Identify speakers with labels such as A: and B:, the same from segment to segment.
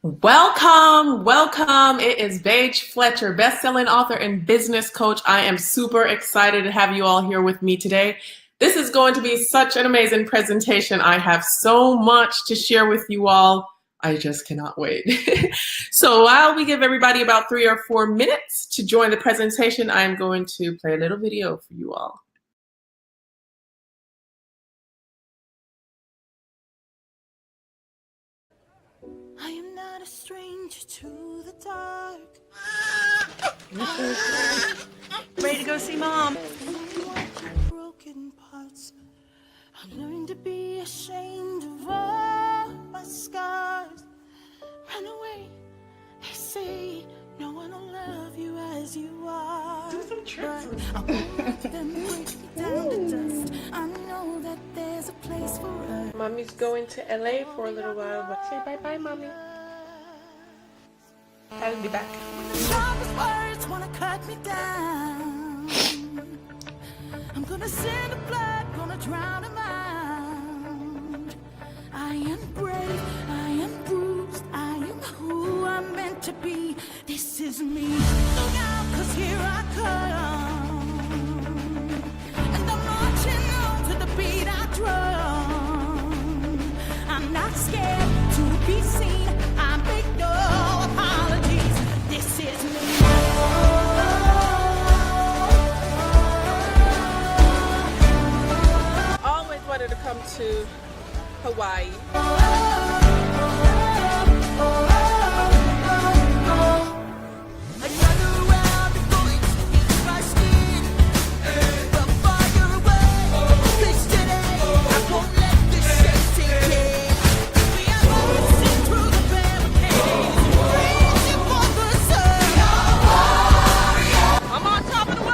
A: Welcome. It is Baje Fletcher, best-selling author and business coach. I am super excited to have you all here with me today. This is going to be such an amazing presentation. I have so much to share with you all. I just cannot wait. So while we give everybody about 3 or 4 minutes to join the presentation, I'm going to play a little video for you all.
B: I am not a stranger to the dark.
C: Ready to go see Mom?
B: Broken parts. I learned to be ashamed of all my scars. Run away, they say no one will love you as you are.
C: Do some tricks.
B: I won't let them break me down to dust. I know that there's a place for us.
A: Mommy's going to LA for a little while, but say bye-bye, Mommy. I'll be back.
B: The sharpest words wanna cut me down. I'm gonna send the blood, gonna drown them out. I am brave, I am bruised, I am who I'm meant to be. This is me. Look out, 'cause here I come. And I'm marching on to the beat I drum. I'm not scared to be seen. I make no apologies. This is me.
A: Always wanted to come to Hawaii. I'm on top of the world!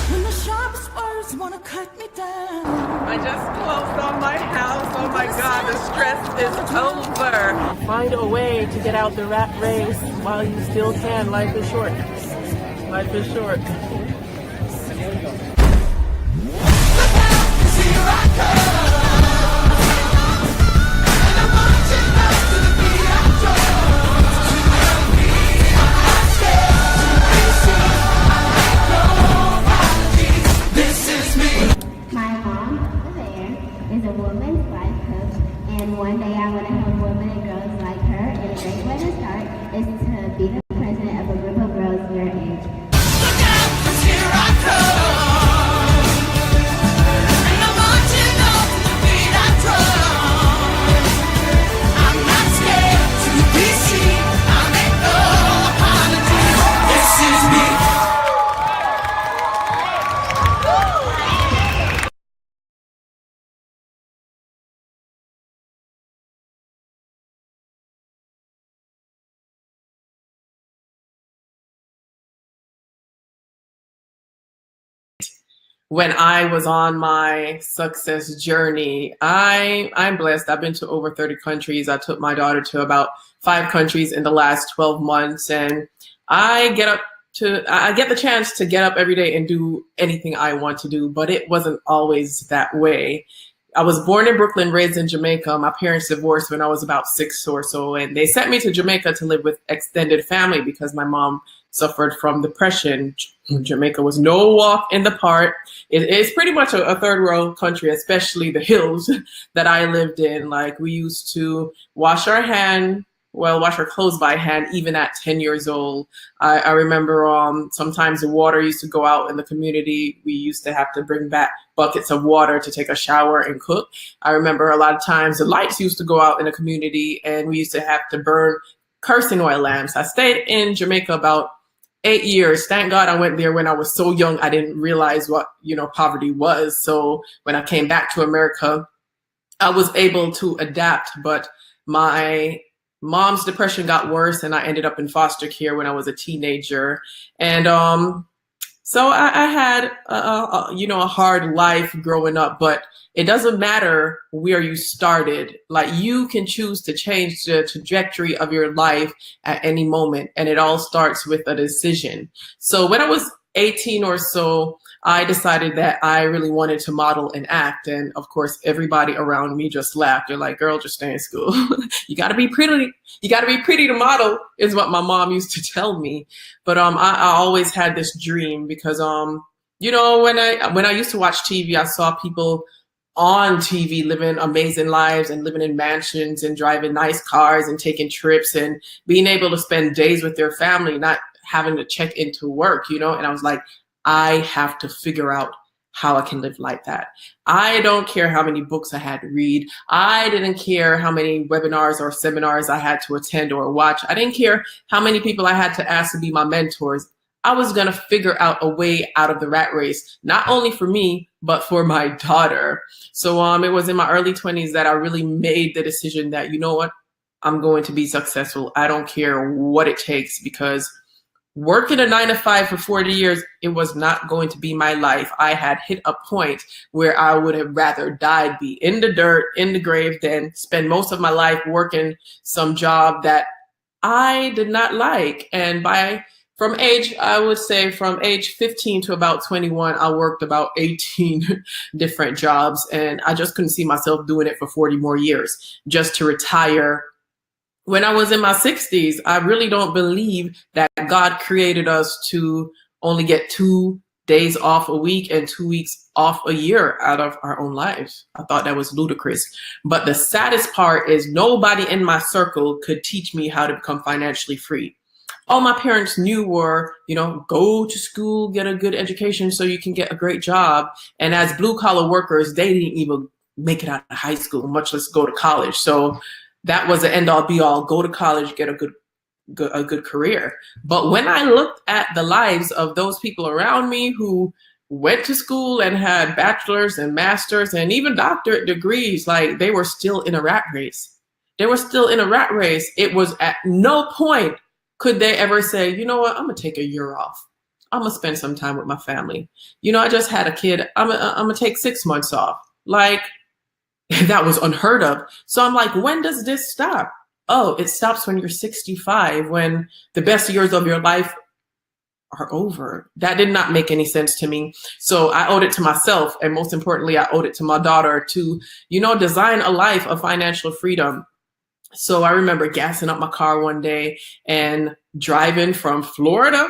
B: When the sharpest words wanna cut me down.
A: I just closed on my house. Oh my God, the stress is over. Find a way to get out the rat race while you still can. Life is short. Life is short.
D: My mom, there, is a woman's life coach, and one day I want to help women and girls like her, and a great way to start is to be the president of a group of girls your age.
A: When I was on my success journey, I'm blessed. I've been to over 30 countries. I took my daughter to about 5 countries in the last 12 months, and I get the chance to get up every day and do anything I want to do, but it wasn't always that way. I was born in Brooklyn, raised in Jamaica. My parents divorced when I was about 6 or so, and they sent me to Jamaica to live with extended family because my mom suffered from depression. Jamaica was no walk in the park. It is pretty much a third world country, especially the hills that I lived in. Like, we used to wash our clothes by hand, even at 10 years old. I remember sometimes the water used to go out in the community. We used to have to bring back buckets of water to take a shower and cook. I remember a lot of times the lights used to go out in the community and we used to have to burn kerosene oil lamps. I stayed in Jamaica about 8 years. Thank God I went there when I was so young. I didn't realize what, poverty was. So when I came back to America, I was able to adapt, but my mom's depression got worse and I ended up in foster care when I was a teenager. And so I had a hard life growing up, but it doesn't matter where you started. Like, you can choose to change the trajectory of your life at any moment, and it all starts with a decision. So when I was 18 or so, I decided that I really wanted to model and act. And of course, everybody around me just laughed. They're like, girl, just stay in school. You got to be pretty. You got to be pretty to model, is what my mom used to tell me. But I always had this dream because, when I used to watch TV, I saw people on TV living amazing lives and living in mansions and driving nice cars and taking trips and being able to spend days with their family, not having to check into work, and I was like, I have to figure out how I can live like that. I don't care how many books I had to read. I didn't care how many webinars or seminars I had to attend or watch. I didn't care how many people I had to ask to be my mentors. I was going to figure out a way out of the rat race, not only for me, but for my daughter. So it was in my early 20s that I really made the decision that, you know what, I'm going to be successful. I don't care what it takes, because working a 9-to-5 for 40 years, it was not going to be my life. I had hit a point where I would have rather died, be in the dirt, in the grave, than spend most of my life working some job that I did not like. And from age 15 to about 21, I worked about 18 different jobs. And I just couldn't see myself doing it for 40 more years just to retire. When I was in my 60s, I really don't believe that God created us to only get 2 days off a week and 2 weeks off a year out of our own lives. I thought that was ludicrous. But the saddest part is nobody in my circle could teach me how to become financially free. All my parents knew were, go to school, get a good education so you can get a great job. And as blue collar workers, they didn't even make it out of high school, much less go to college. So that was the end all be all. Go to college, get a good career. But when I looked at the lives of those people around me who went to school and had bachelor's and master's and even doctorate degrees, like, they were still in a rat race. They were still in a rat race. It was at no point could they ever say, you know what, I'm going to take a year off. I'm going to spend some time with my family. I just had a kid. I'm going to take 6 months off. Like, that was unheard of. So I'm like, when does this stop? Oh, it stops when you're 65, when the best years of your life are over. That did not make any sense to me. So I owed it to myself. And most importantly, I owed it to my daughter to, design a life of financial freedom. So I remember gassing up my car one day and driving from Florida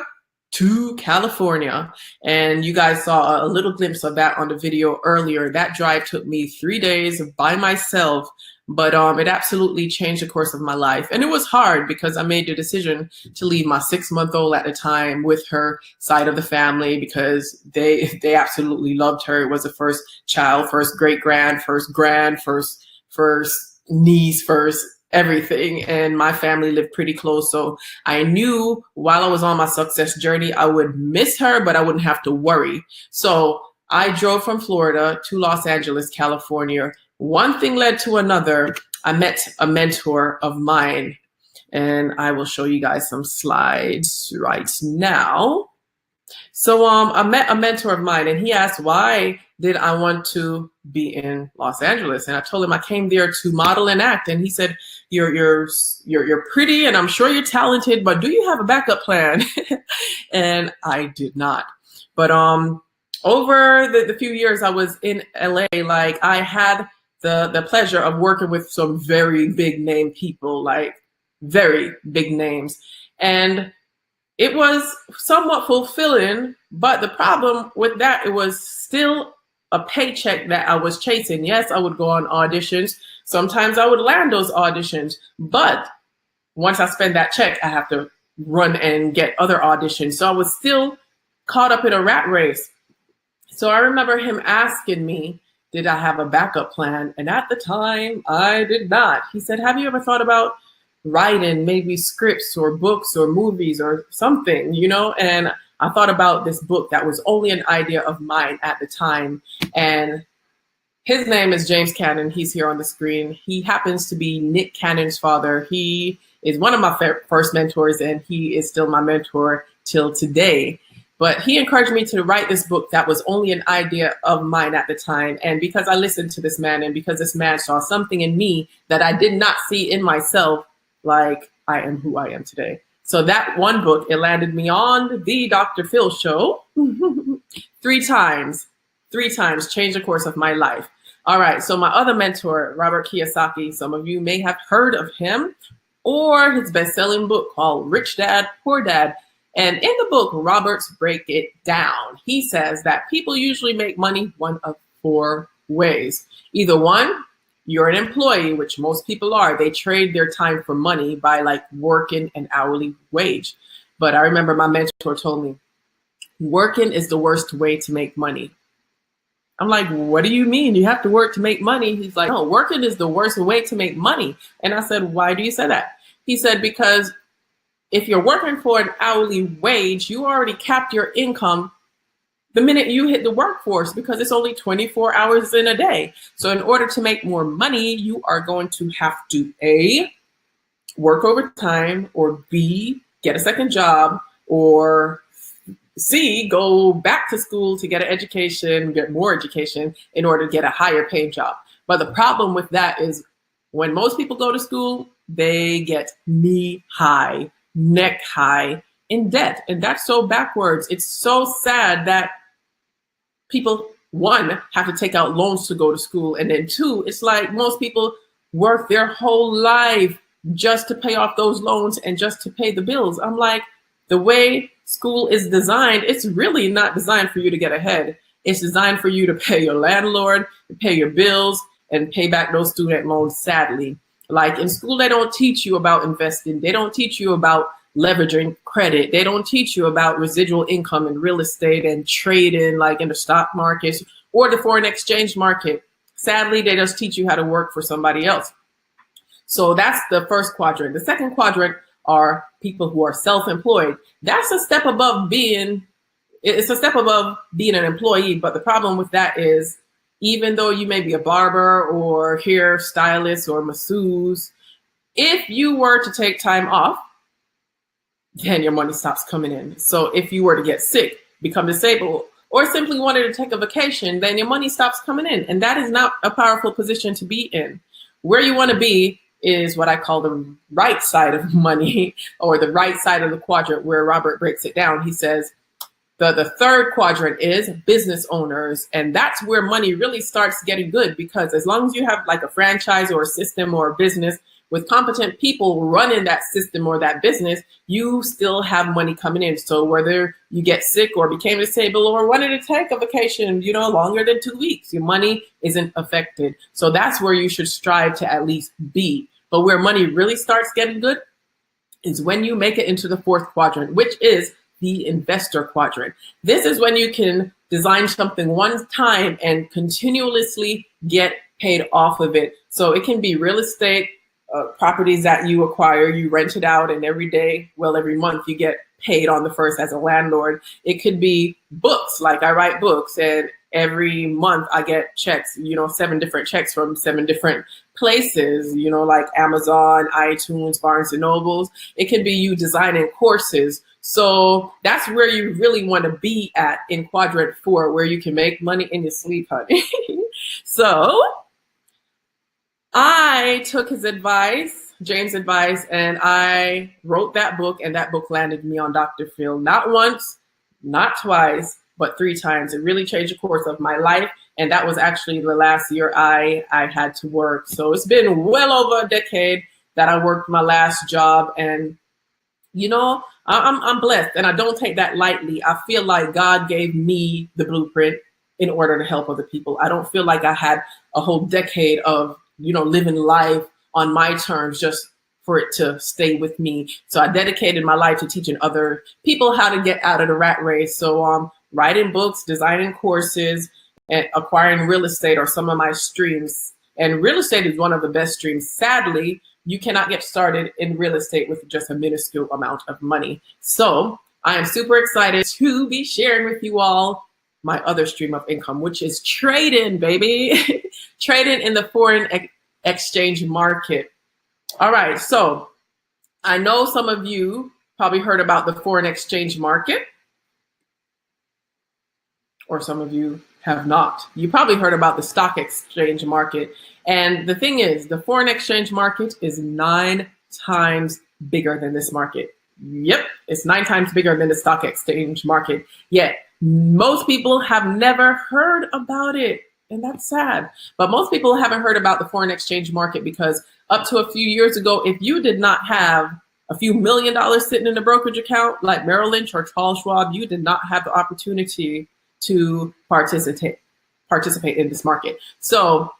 A: to California. And you guys saw a little glimpse of that on the video earlier. That drive took me 3 days by myself, but it absolutely changed the course of my life. And it was hard because I made the decision to leave my 6-month-old at the time with her side of the family because they absolutely loved her. It was the first child, first great-grand, first niece, first everything, and my family lived pretty close. So I knew while I was on my success journey, I would miss her, but I wouldn't have to worry. So I drove from Florida to Los Angeles, California. One thing led to another. I met a mentor of mine, and I will show you guys some slides right now. So I met a mentor of mine, and he asked, why did I want to be in Los Angeles? And I told him I came there to model and act. And he said, you're pretty, and I'm sure you're talented, but do you have a backup plan? And I did not. But over the few years I was in LA, like, I had the pleasure of working with some very big name people, like very big names. And it was somewhat fulfilling, but the problem with that, it was still a paycheck that I was chasing. Yes, I would go on auditions. Sometimes I would land those auditions, but once I spend that check, I have to run and get other auditions. So I was still caught up in a rat race. So I remember him asking me, did I have a backup plan? And at the time, I did not. He said, have you ever thought about writing maybe scripts or books or movies or something, you know? And I thought about this book that was only an idea of mine at the time. And his name is James Cannon. He's here on the screen. He happens to be Nick Cannon's father. He is one of my first mentors, and he is still my mentor till today. But he encouraged me to write this book that was only an idea of mine at the time. And because I listened to this man, and because this man saw something in me that I did not see in myself, like I am who I am today. So that one book, it landed me on the Dr. Phil show three times, changed the course of my life. All right, so my other mentor, Robert Kiyosaki, some of you may have heard of him or his best-selling book called Rich Dad, Poor Dad. And in the book, Roberts break it down. He says that people usually make money one of four ways. Either one, you're an employee, which most people are. They trade their time for money by like working an hourly wage. But I remember my mentor told me, working is the worst way to make money. I'm like, what do you mean? You have to work to make money? He's like, no, working is the worst way to make money. And I said, why do you say that? He said, because if you're working for an hourly wage, you already capped your income the minute you hit the workforce, because it's only 24 hours in a day. So in order to make more money, you are going to have to A, work overtime, or B, get a second job, or C, go back to school to get an education, get more education in order to get a higher paying job. But the problem with that is when most people go to school, they get knee high, neck high in debt. And that's so backwards. It's so sad that people, one, have to take out loans to go to school. And then two, it's like most people work their whole life just to pay off those loans and just to pay the bills. I'm like, the way school is designed, it's really not designed for you to get ahead. It's designed for you to pay your landlord, to pay your bills, and pay back those student loans, sadly. Like in school, they don't teach you about investing. They don't teach you about leveraging credit. They don't teach you about residual income and real estate and trading, like in the stock markets or the foreign exchange market. Sadly, they just teach you how to work for somebody else. So that's the first quadrant. The second quadrant are people who are self-employed. That's a step above being an employee. But the problem with that is, even though you may be a barber or hair stylist or masseuse, if you were to take time off, then your money stops coming in. So if you were to get sick, become disabled, or simply wanted to take a vacation, then your money stops coming in. And that is not a powerful position to be in. Where you want to be is what I call the right side of money, or the right side of the quadrant, where Robert breaks it down. He says the third quadrant is business owners. And that's where money really starts getting good, because as long as you have like a franchise or a system or a business with competent people running that system or that business, you still have money coming in. So whether you get sick or became disabled or wanted to take a vacation, longer than 2 weeks, your money isn't affected. So that's where you should strive to at least be. But where money really starts getting good is when you make it into the fourth quadrant, which is the investor quadrant. This is when you can design something one time and continuously get paid off of it. So it can be real estate, properties that you acquire, you rent it out, and every month you get paid on the first as a landlord. It could be books, like I write books, and every month I get checks, 7 different checks from 7 different places, like Amazon, iTunes, Barnes and Nobles. It could be you designing courses. So that's where you really want to be at in quadrant 4, where you can make money in your sleep, honey. So I took his advice, James' advice, and I wrote that book, and that book landed me on Dr. Phil. Not once, not twice, but 3 times. It really changed the course of my life. And that was actually the last year I had to work. So it's been well over a decade that I worked my last job. And, you know, I'm blessed, and I don't take that lightly. I feel like God gave me the blueprint in order to help other people. I don't feel like I had a whole decade of, living life on my terms just for it to stay with me. So I dedicated my life to teaching other people how to get out of the rat race. So writing books, designing courses, and acquiring real estate are some of my streams. And real estate is one of the best streams. Sadly, you cannot get started in real estate with just a minuscule amount of money. So I am super excited to be sharing with you all my other stream of income, which is trading, baby. Trading in the foreign exchange market. All right, so I know some of you probably heard about the foreign exchange market, or some of you have not. You probably heard about the stock exchange market. And the thing is, the foreign exchange market is 9 times bigger than this market. Yep, it's 9 times bigger than the stock exchange market. Yet, most people have never heard about it. And that's sad. But most people haven't heard about the foreign exchange market because up to a few years ago, if you did not have a few $1 million sitting in a brokerage account like Merrill Lynch or Charles Schwab, you did not have the opportunity to participate in this market. So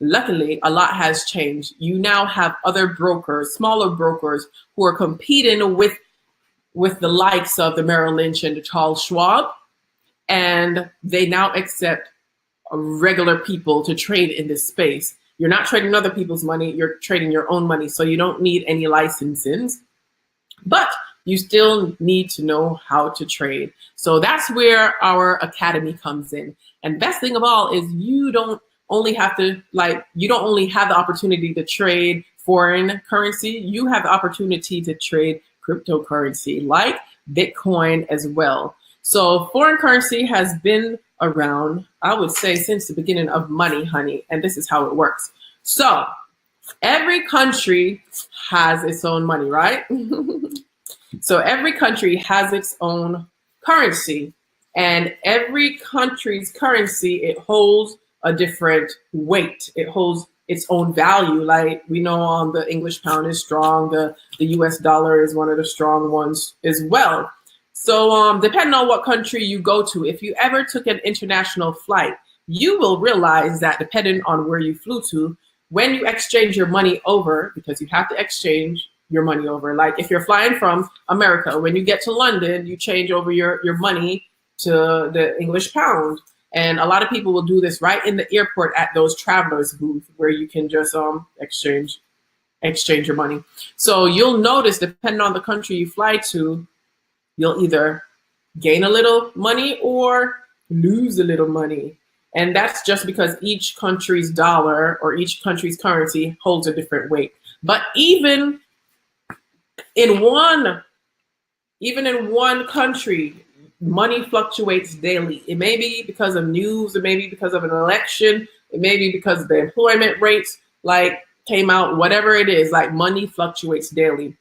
A: luckily, a lot has changed. You now have other brokers, smaller brokers, who are competing with the likes of the Merrill Lynch and the Charles Schwab, and they now accept regular people to trade in this space. You're not trading other people's money, you're trading your own money, so you don't need any licensings, but you still need to know how to trade. So that's where our academy comes in. And best thing of all is you don't only have the opportunity to trade foreign currency, you have the opportunity to trade cryptocurrency like Bitcoin as well. So foreign currency has been around, I would say, since the beginning of money, honey, and this is how it works. So every country has its own money, right? So every country has its own currency, and every country's currency, it holds a different weight. It holds its own value. Like we know the English pound is strong, the US dollar is one of the strong ones as well. So depending on what country you go to, if you ever took an international flight, you will realize that depending on where you flew to, when you exchange your money over, because you have to exchange your money over, like if you're flying from America, when you get to London, you change over your money to the English pound. And a lot of people will do this right in the airport at those travelers booths where you can just exchange your money. So you'll notice, depending on the country you fly to, you'll either gain a little money or lose a little money. And that's just because each country's dollar or each country's currency holds a different weight. But even in one country, money fluctuates daily. It may be because of news, it may be because of an election, it may be because the employment rates came out, whatever it is, money fluctuates daily.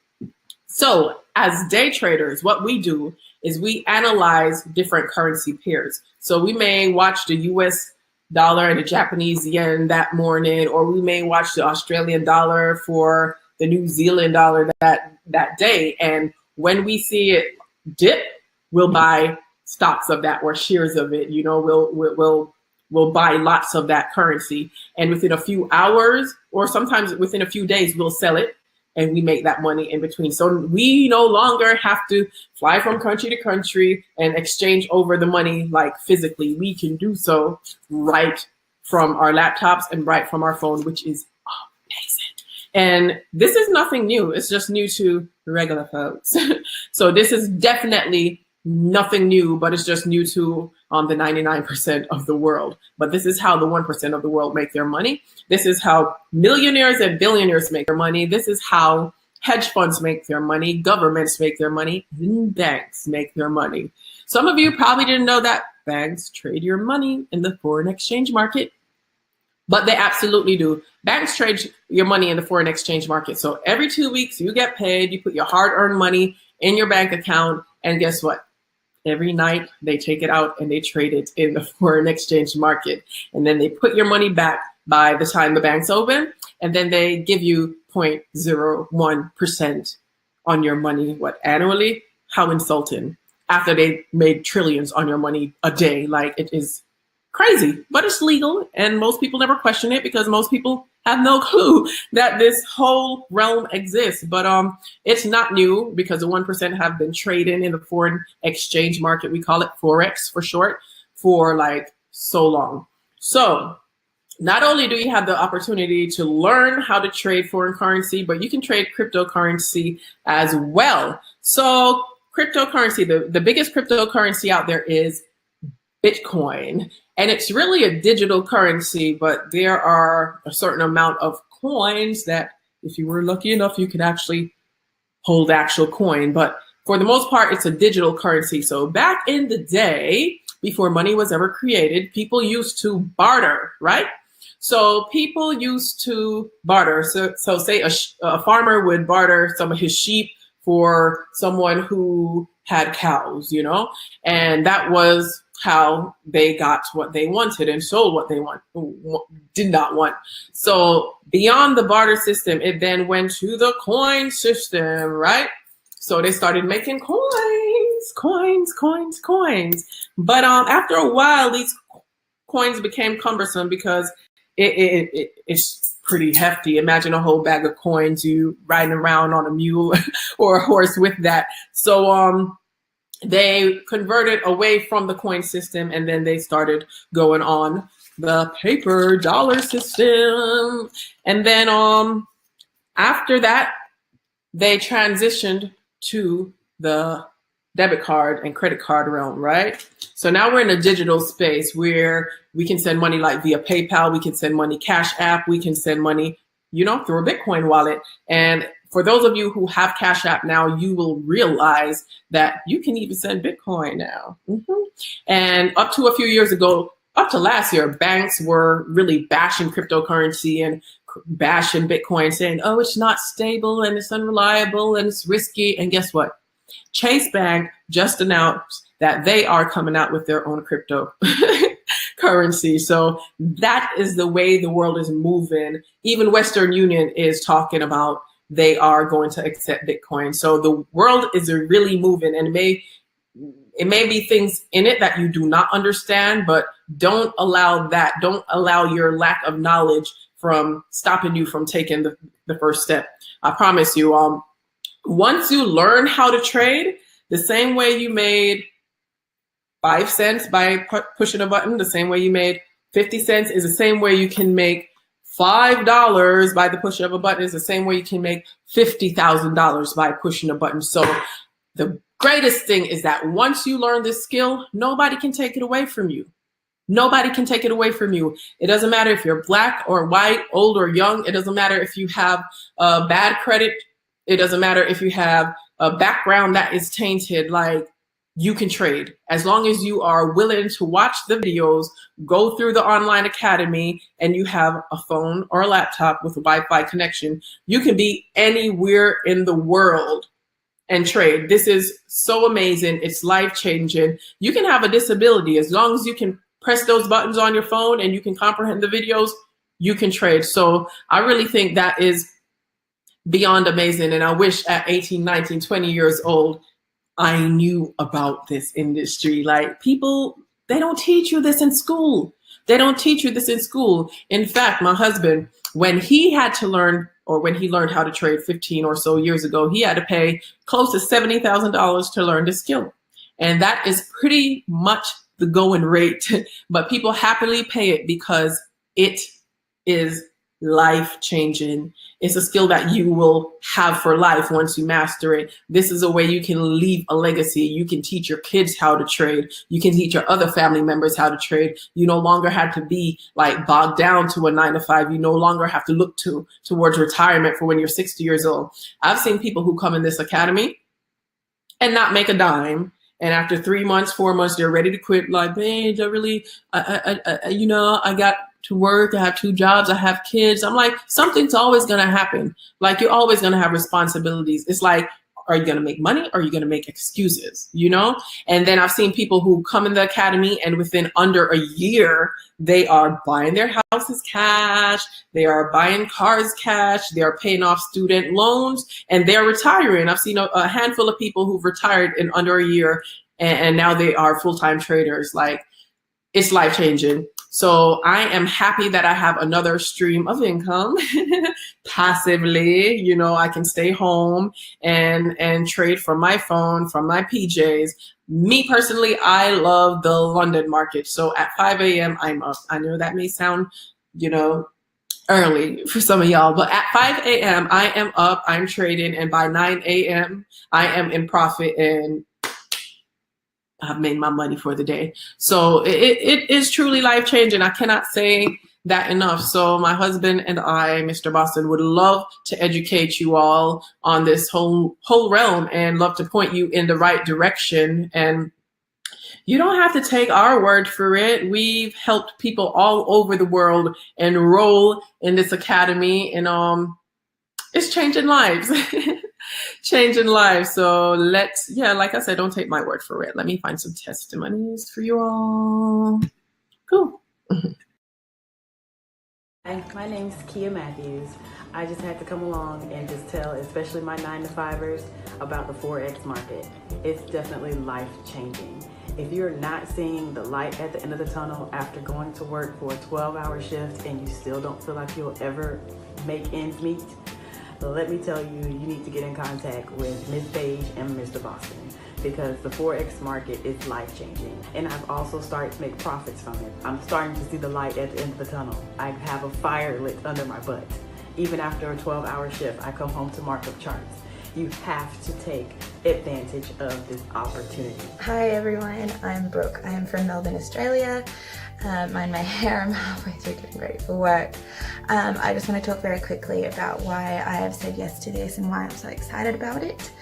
A: So as day traders, what we do is we analyze different currency pairs. So we may watch the US dollar and the Japanese yen that morning, or we may watch the Australian dollar for the New Zealand dollar that day. And when we see it dip, we'll buy stocks of that or shares of it. We'll buy lots of that currency. And within a few hours, or sometimes within a few days, we'll sell it. And we make that money in between. So we no longer have to fly from country to country and exchange over the money physically. We can do so right from our laptops and right from our phone, which is amazing. And this is nothing new. It's just new to regular folks. So this is definitely nothing new, but it's just new to the 99% of the world. But this is how the 1% of the world make their money. This is how millionaires and billionaires make their money. This is how hedge funds make their money, governments make their money, and banks make their money. Some of you probably didn't know that banks trade your money in the foreign exchange market, but they absolutely do. Banks trade your money in the foreign exchange market. So every 2 weeks you get paid, you put your hard-earned money in your bank account, and guess what? Every night they take it out and they trade it in the foreign exchange market. And then they put your money back by the time the bank's open. And then they give you 0.01% on your money, annually? How insulting. After they made trillions on your money a day. Like, it is crazy, but it's legal. And most people never question it because most people have no clue that this whole realm exists. But it's not new because the 1% have been trading in the foreign exchange market. We call it Forex for short, for like so long. So not only do you have the opportunity to learn how to trade foreign currency, but you can trade cryptocurrency as well. So cryptocurrency, the biggest cryptocurrency out there is Bitcoin. And it's really a digital currency, but there are a certain amount of coins that if you were lucky enough, you could actually hold actual coin. But for the most part, it's a digital currency. So back in the day, before money was ever created, people used to barter, right? So people used to barter. So say a farmer would barter some of his sheep for someone who had cows, and that was how they got what they wanted and sold what they did not want. So beyond the barter system, it then went to the coin system, right? So they started making coins. But after a while, these coins became cumbersome because it's pretty hefty. Imagine a whole bag of coins, you riding around on a mule or a horse with that. So they converted away from the coin system, and then they started going on the paper dollar system. And then after that, they transitioned to the debit card and credit card realm, right? So now we're in a digital space where we can send money like via PayPal, we can send money Cash App, we can send money, through a Bitcoin wallet. And for those of you who have Cash App now, you will realize that you can even send Bitcoin now. And up to a few years ago, up to last year, banks were really bashing cryptocurrency and bashing Bitcoin, saying, oh, it's not stable and it's unreliable and it's risky. And guess what? Chase Bank just announced that they are coming out with their own crypto currency. So that is the way the world is moving. Even Western Union is talking about they are going to accept Bitcoin. So the world is really moving, and it may be things in it that you do not understand, but don't allow your lack of knowledge from stopping you from taking the first step. I promise you, once you learn how to trade, the same way you made 5 cents by pushing a button, the same way you made 50 cents is the same way you can make $5 by the push of a button, is the same way you can make $50,000 by pushing a button. So the greatest thing is that once you learn this skill, nobody can take it away from you. Nobody can take it away from you. It doesn't matter if you're black or white, old or young. It doesn't matter if you have bad credit. It doesn't matter if you have a background that is tainted. Like, you can trade as long as you are willing to watch the videos, go through the online academy, and you have a phone or a laptop with a Wi-Fi connection. You can be anywhere in the world and trade. This is so amazing. It's life-changing. You can have a disability. As long as you can press those buttons on your phone and you can comprehend the videos, you can trade. So I really think that is beyond amazing. And I wish at 18, 19, 20 years old, I knew about this industry. Like, people, they don't teach you this in school. They don't teach you this in school. In fact, my husband, when he had to learn, or when he learned how to trade 15 or so years ago, he had to pay close to $70,000 to learn this skill. And that is pretty much the going rate, but people happily pay it because it is life-changing. It's a skill that you will have for life once you master it. This is a way you can leave a legacy. You can teach your kids how to trade. You can teach your other family members how to trade. You no longer have to be like bogged down to a 9-to-5. You no longer have to look towards retirement for when you're 60 years old. I've seen people who come in this academy and not make a dime. And after 3 months, 4 months, they're ready to quit. Like, man, I got to work. I have 2 jobs. I have kids. I'm like, something's always going to happen. Like, you're always going to have responsibilities. It's like Are you going to make money or are you going to make excuses, you know? And then I've seen people who come in the academy and within under a year, they are buying their houses cash, they are buying cars cash, they are paying off student loans, and they're retiring. I've seen a handful of people who've retired in under a year, and now they are full-time traders. Like, it's life-changing. So I am happy that I have another stream of income passively. You know, I can stay home and trade from my phone, from my PJs. Me personally, I love the London market. So at 5 a.m. I'm up. I know that may sound, you know, early for some of y'all, but at 5 a.m. I am up, I'm trading, and by 9 a.m. I am in profit and I've made my money for the day. So it is truly life-changing. I cannot say that enough. So my husband and I, Mr. Boston, would love to educate you all on this whole realm and love to point you in the right direction. And you don't have to take our word for it. We've helped people all over the world enroll in this academy, and it's changing lives. Changing lives. So like I said, don't take my word for it. Let me find some testimonies for you all. Cool.
E: Hi, my name's Kia Matthews. I just had to come along and just tell, especially my 9-to-5ers, about the Forex market. It's definitely life-changing. If you're not seeing the light at the end of the tunnel after going to work for a 12-hour shift and you still don't feel like you'll ever make ends meet, let me tell you, you need to get in contact with Ms. Baje and Mr. Boston, because the Forex market is life-changing. And I've also started to make profits from it. I'm starting to see the light at the end of the tunnel. I have a fire lit under my butt. Even after a 12-hour shift, I come home to mark up charts. You have to take advantage of this opportunity.
F: Hi everyone, I'm Brooke. I am from Melbourne, Australia. Mind my hair, I'm halfway through getting ready for work. I just want to talk very quickly about why I have said yes to this and why I'm so excited about it.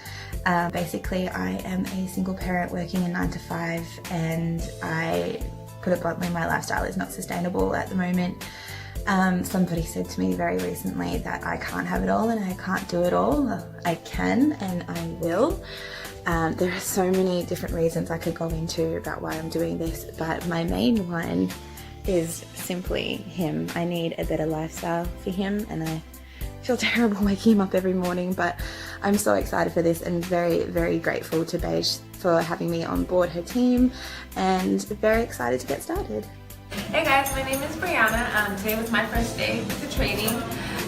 F: Basically, I am a single parent working a 9-to-5, and I put it bluntly, my lifestyle is not sustainable at the moment. Somebody said to me very recently that I can't have it all and I can't do it all. I can and I will. There are so many different reasons I could go into about why I'm doing this, but my main one is simply him. I need a better lifestyle for him, and I feel terrible waking him up every morning, but I'm so excited for this and very, very grateful to Baje for having me on board her team, and very excited to get started.
G: Hey guys, my name is Brianna. Today was my first day with the trading.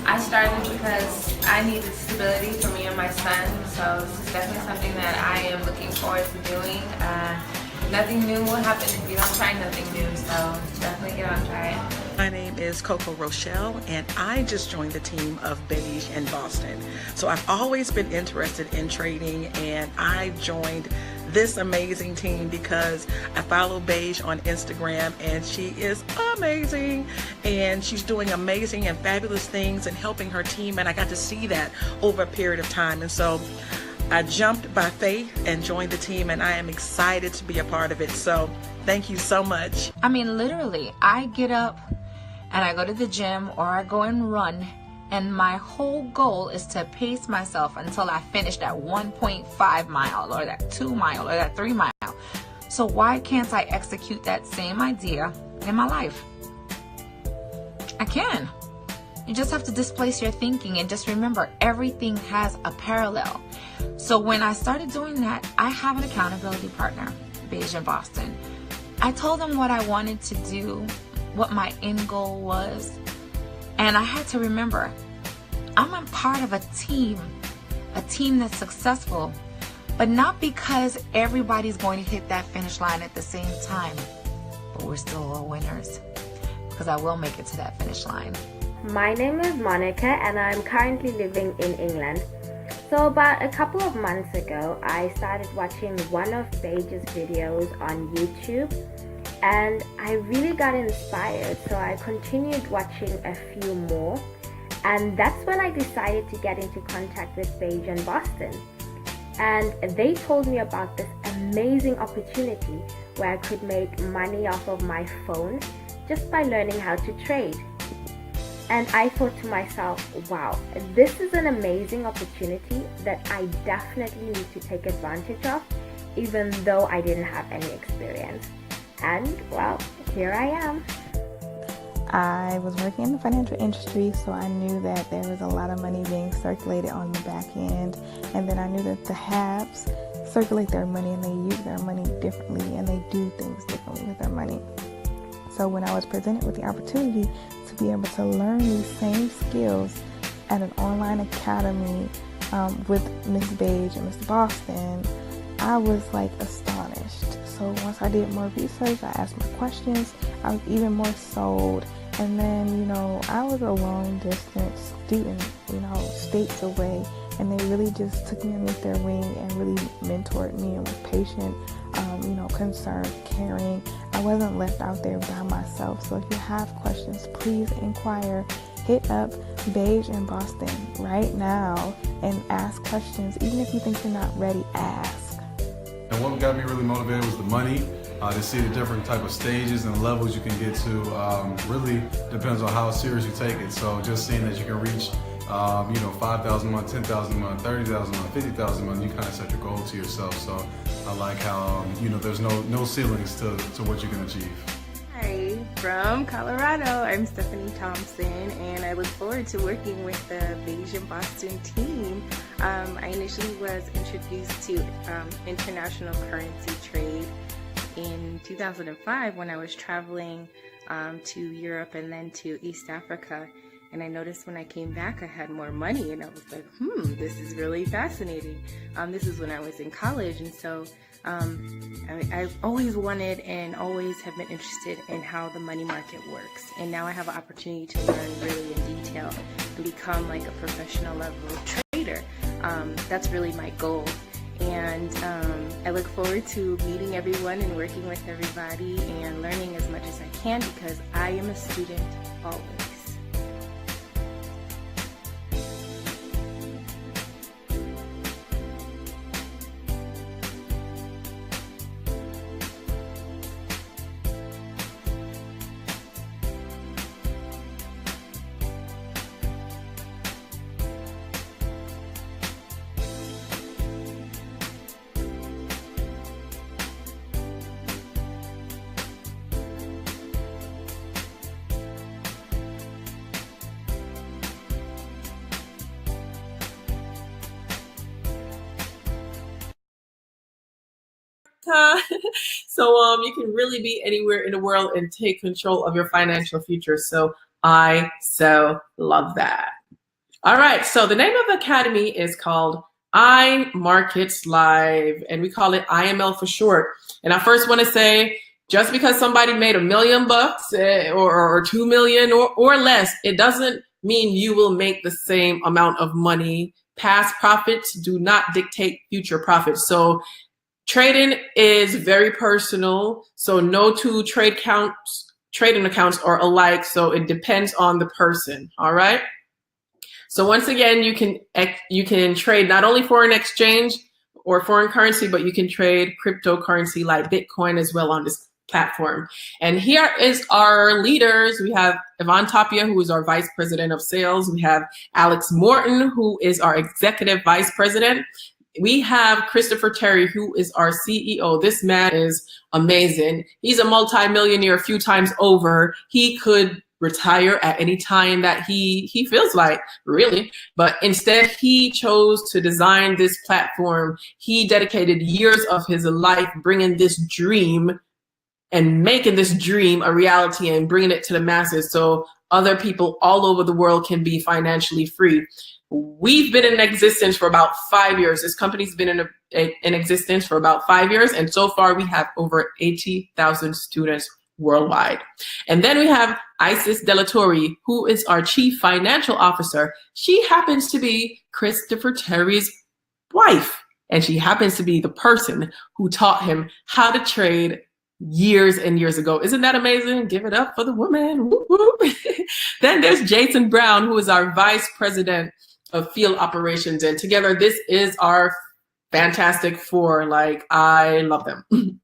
G: I started because I needed stability for me and my son, so this is definitely something that I am looking forward to doing. Nothing new will happen if you don't try nothing new, so definitely get on, try it.
C: My name is Coco Rochelle, and I just joined the team of Baje and Boston. So I've always been interested in trading, and I joined this amazing team because I follow Baje on Instagram, and she is amazing, and she's doing amazing and fabulous things and helping her team, and I got to see that over a period of time. And so I jumped by faith and joined the team, and I am excited to be a part of it. So thank you so much.
H: I mean, literally, I get up and I go to the gym or I go and run, and my whole goal is to pace myself until I finish that 1.5 mile or that 2 mile or that 3 mile. So why can't I execute that same idea in my life? I can. You just have to displace your thinking and just remember everything has a parallel. So when I started doing that, I have an accountability partner, Baje and Boston. I told them what I wanted to do, what my end goal was, and I had to remember, I'm a part of a team that's successful, but not because everybody's going to hit that finish line at the same time, but we're still all winners, because I will make it to that finish line.
D: My name is Monica, and I'm currently living in England. So about a couple of months ago, I started watching one of Baje's videos on YouTube, and I really got inspired, so I continued watching a few more, and that's when I decided to get into contact with Baje and Boston. And they told me about this amazing opportunity where I could make money off of my phone just by learning how to trade.
I: And I thought to myself, wow, this is an amazing opportunity that I definitely need to take advantage of, even though I didn't have any experience. And well, here I am.
F: I was working in the financial industry, so I knew that there was a lot of money being circulated on the back end. And then I knew that the haves circulate their money and they use their money differently and they do things differently with their money. So when I was presented with the opportunity to be able to learn these same skills at an online academy with Miss Baje and Mr. Boston, I was like astonished. So once I did more research, I asked more questions, I was even more sold. And then, I was a long distance student, states away, and they really just took me underneath their wing and really mentored me and were patient, concerned, caring. I wasn't left out there by myself. So if you have questions, please inquire. Hit up Baje and Boston right now and ask questions. Even if you think you're not ready, ask.
J: And what got me really motivated was the money. To see the different type of stages and levels you can get to really depends on how serious you take it. So just seeing that you can reach 5,000 a month, 10,000 a month, 30,000 a month, 50,000 a month, you kind of set the goal to yourself. So I like how there's no ceilings to what you can achieve.
K: Hi, from Colorado. I'm Stephanie Thompson, and I look forward to working with the Baje and Boston team. I initially was introduced to international currency trade in 2005 when I was traveling to Europe and then to East Africa. And I noticed when I came back, I had more money, and I was like, this is really fascinating. This is when I was in college, and so I've always wanted and always have been interested in how the money market works. And now I have an opportunity to learn really in detail and become like a professional level trader. That's really my goal. And I look forward to meeting everyone and working with everybody and learning as much as I can, because I am a student always.
A: So you can really be anywhere in the world and take control of your financial future. So I so love that. All right, so the name of the academy is called iMarkets Live, and we call it IML for short. And I first want to say, just because somebody made $1 million or 2 million or less, it doesn't mean you will make the same amount of money. Past profits do not dictate future profits. So trading is very personal. So no two trading accounts are alike. So it depends on the person. All right. So once again, you can trade not only foreign exchange or foreign currency, but you can trade cryptocurrency like Bitcoin as well on this platform. And here is our leaders. We have Yvonne Tapia, who is our Vice President of Sales. We have Alex Morton, who is our Executive Vice President. We have Christopher Terry, who is our CEO. This man is amazing. He's a multimillionaire a few times over. He could retire at any time that he feels like, really. But instead, he chose to design this platform. He dedicated years of his life bringing this dream and making this dream a reality and bringing it to the masses so other people all over the world can be financially free. We've been in existence for about 5 years. This company's been in existence for about 5 years. And so far, we have over 80,000 students worldwide. And then we have Isis Delatorre, who is our Chief Financial Officer. She happens to be Christopher Terry's wife. And she happens to be the person who taught him how to trade years and years ago. Isn't that amazing? Give it up for the woman. Woo, woo. Then there's Jason Brown, who is our Vice President of Field Operations. And together, this is our fantastic four. Like, I love them.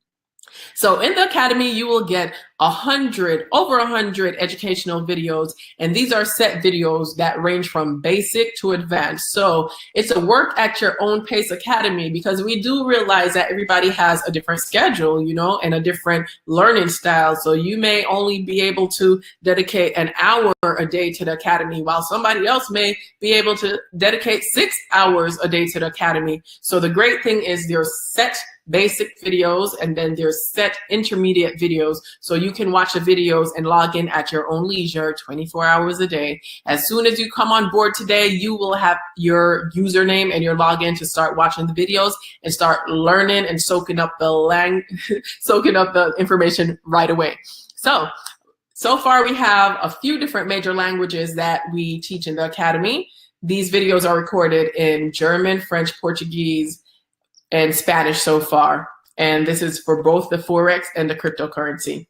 A: So in the Academy, you will get over 100 educational videos, and these are set videos that range from basic to advanced. So it's a work at your own pace Academy, because we do realize that everybody has a different schedule, you know, and a different learning style. So you may only be able to dedicate an hour a day to the Academy, while somebody else may be able to dedicate 6 hours a day to the Academy. So the great thing is there's set basic videos, and then there's set intermediate videos. So you can watch the videos and log in at your own leisure 24 hours a day. As soon as you come on board today, you will have your username and your login to start watching the videos and start learning and soaking up the information right away. So far we have a few different major languages that we teach in the Academy. These videos are recorded in German, French, Portuguese, and Spanish so far. And this is for both the Forex and the cryptocurrency.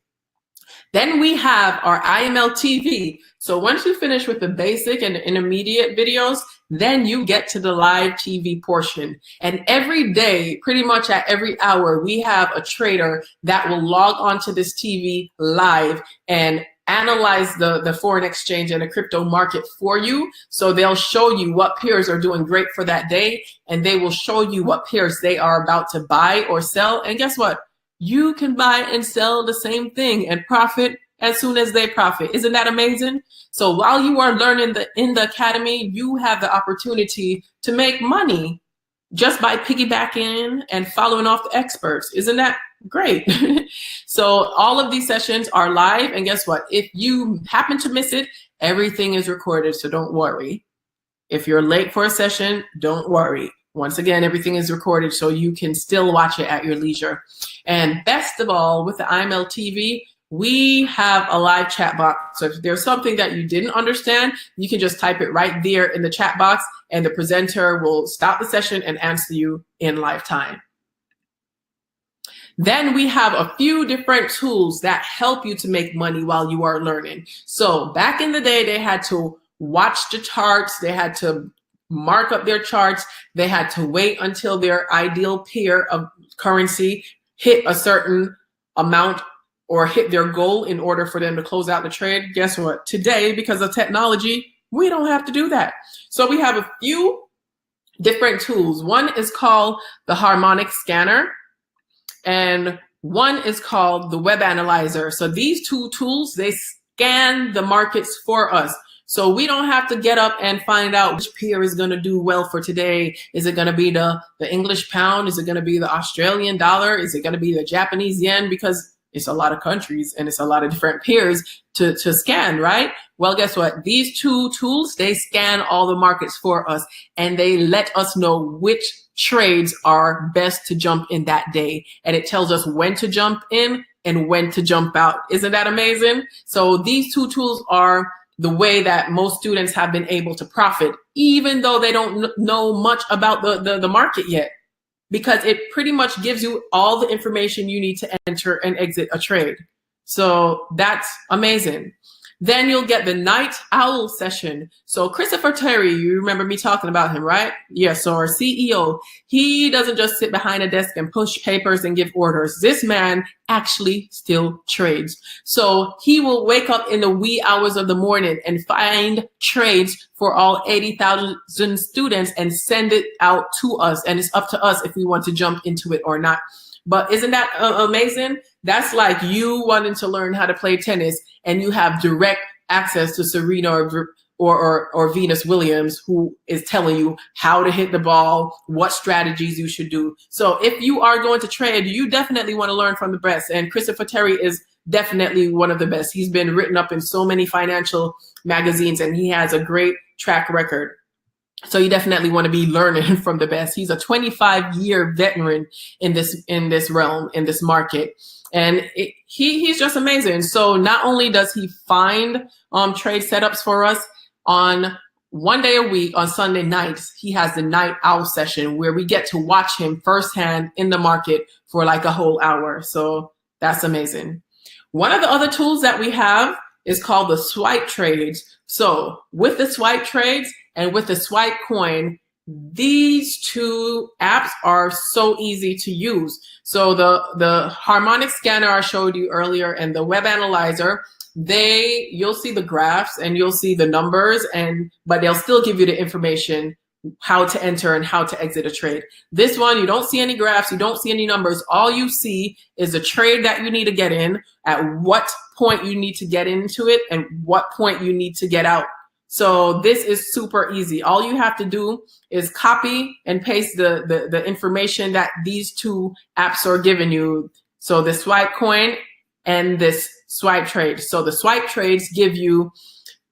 A: Then we have our IML TV. So once you finish with the basic and the intermediate videos, then you get to the live TV portion. And every day, pretty much at every hour, we have a trader that will log onto this TV live and analyze the foreign exchange and the crypto market for you. So they'll show you what pairs are doing great for that day, and they will show you what pairs they are about to buy or sell. And guess what? You can buy and sell the same thing and profit as soon as they profit. Isn't that amazing? So while you are learning in the Academy, you have the opportunity to make money just by piggybacking and following off the experts. Isn't that great? So all of these sessions are live, and guess what? If you happen to miss it, everything is recorded, so don't worry. If you're late for a session, don't worry. Once again, everything is recorded, so you can still watch it at your leisure. And best of all, with the IML TV, we have a live chat box. So if there's something that you didn't understand, you can just type it right there in the chat box, and the presenter will stop the session and answer you in live time. Then we have a few different tools that help you to make money while you are learning. So back in the day, they had to watch the charts, they had to mark up their charts, they had to wait until their ideal pair of currency hit a certain amount or hit their goal in order for them to close out the trade. Guess what? Today, because of technology, we don't have to do that. So we have a few different tools. One is called the harmonic scanner, and one is called the web analyzer. So these two tools, they scan the markets for us. So we don't have to get up and find out which pair is going to do well for today. Is it going to be the English pound? Is it going to be the Australian dollar? Is it going to be the Japanese yen? Because it's a lot of countries and it's a lot of different pairs to scan, right? Well, guess what? These two tools, they scan all the markets for us, and they let us know which trades are best to jump in that day. And it tells us when to jump in and when to jump out. Isn't that amazing? So these two tools are the way that most students have been able to profit, even though they don't know much about the market yet, because it pretty much gives you all the information you need to enter and exit a trade. So that's amazing. Then you'll get the night owl session. So Christopher Terry, you remember me talking about him, right? Yes, so our CEO, he doesn't just sit behind a desk and push papers and give orders. This man actually still trades. So he will wake up in the wee hours of the morning and find trades for all 80,000 students and send it out to us. And it's up to us if we want to jump into it or not. But isn't that amazing? That's like you wanting to learn how to play tennis and you have direct access to Serena or Venus Williams, who is telling you how to hit the ball, what strategies you should do. So if you are going to trade, you definitely want to learn from the best. And Christopher Terry is definitely one of the best. He's been written up in so many financial magazines and he has a great track record. So you definitely want to be learning from the best. He's a 25-year veteran in this realm, in this market. And he's just amazing. So not only does he find trade setups for us, on one day a week, on Sunday nights, he has the night owl session where we get to watch him firsthand in the market for like a whole hour. So that's amazing. One of the other tools that we have is called the swipe trades. So with the swipe trades and with the swipe coin, these two apps are so easy to use. So the harmonic scanner I showed you earlier and the web analyzer, you'll see the graphs and you'll see the numbers, but they'll still give you the information how to enter and how to exit a trade. This one, you don't see any graphs, you don't see any numbers. All you see is a trade that you need to get in, at what point you need to get into it, and what point you need to get out. So this is super easy. All you have to do is copy and paste the information that these two apps are giving you. So the swipe coin and this swipe trade. So the swipe trades give you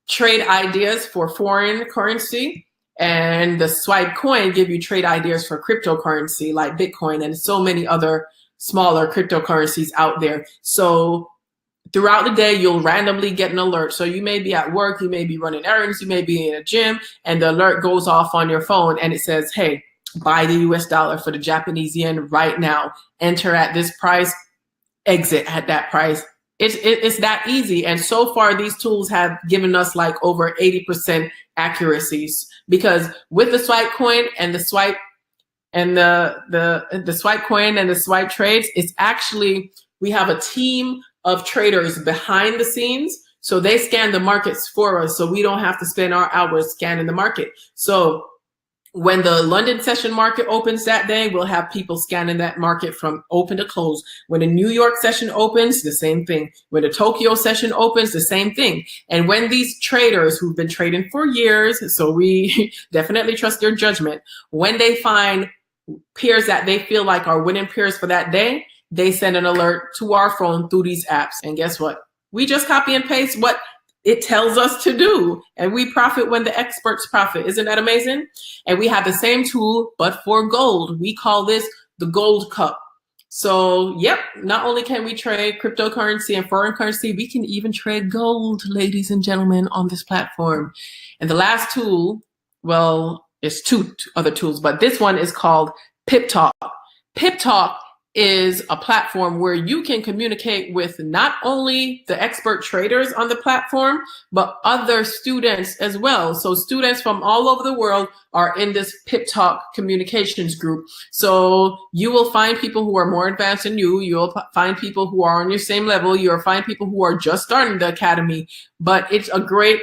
A: trade ideas for foreign currency, and the swipe coin give you trade ideas for cryptocurrency like Bitcoin and so many other smaller cryptocurrencies out there. So throughout the day, you'll randomly get an alert. So you may be at work, you may be running errands, you may be in a gym, and the alert goes off on your phone and it says, hey, buy the US dollar for the Japanese yen right now. Enter at this price, exit at that price. It's that easy. And so far, these tools have given us like over 80% accuracies, because with the swipe coin and the swipe and the swipe coin and the swipe trades, it's actually, we have a team of traders behind the scenes. So they scan the markets for us. So we don't have to spend our hours scanning the market. So when the London session market opens that day, we'll have people scanning that market from open to close. When the New York session opens, the same thing. When the Tokyo session opens, the same thing. And when these traders who've been trading for years, so we definitely trust their judgment, when they find pairs that they feel like are winning pairs for that day, they send an alert to our phone through these apps. And guess what? We just copy and paste what it tells us to do, and we profit when the experts profit. Isn't that amazing? And we have the same tool, but for gold. We call this the gold cup. So, yep, not only can we trade cryptocurrency and foreign currency, we can even trade gold, ladies and gentlemen, on this platform. And the last tool, well, it's two other tools, but this one is called Pip Talk. Pip Talk is a platform where you can communicate with not only the expert traders on the platform, but other students as well. So students from all over the world are in this Pip Talk communications group. So you will find people who are more advanced than you. You'll find people who are on your same level. You'll find people who are just starting the academy. But it's a great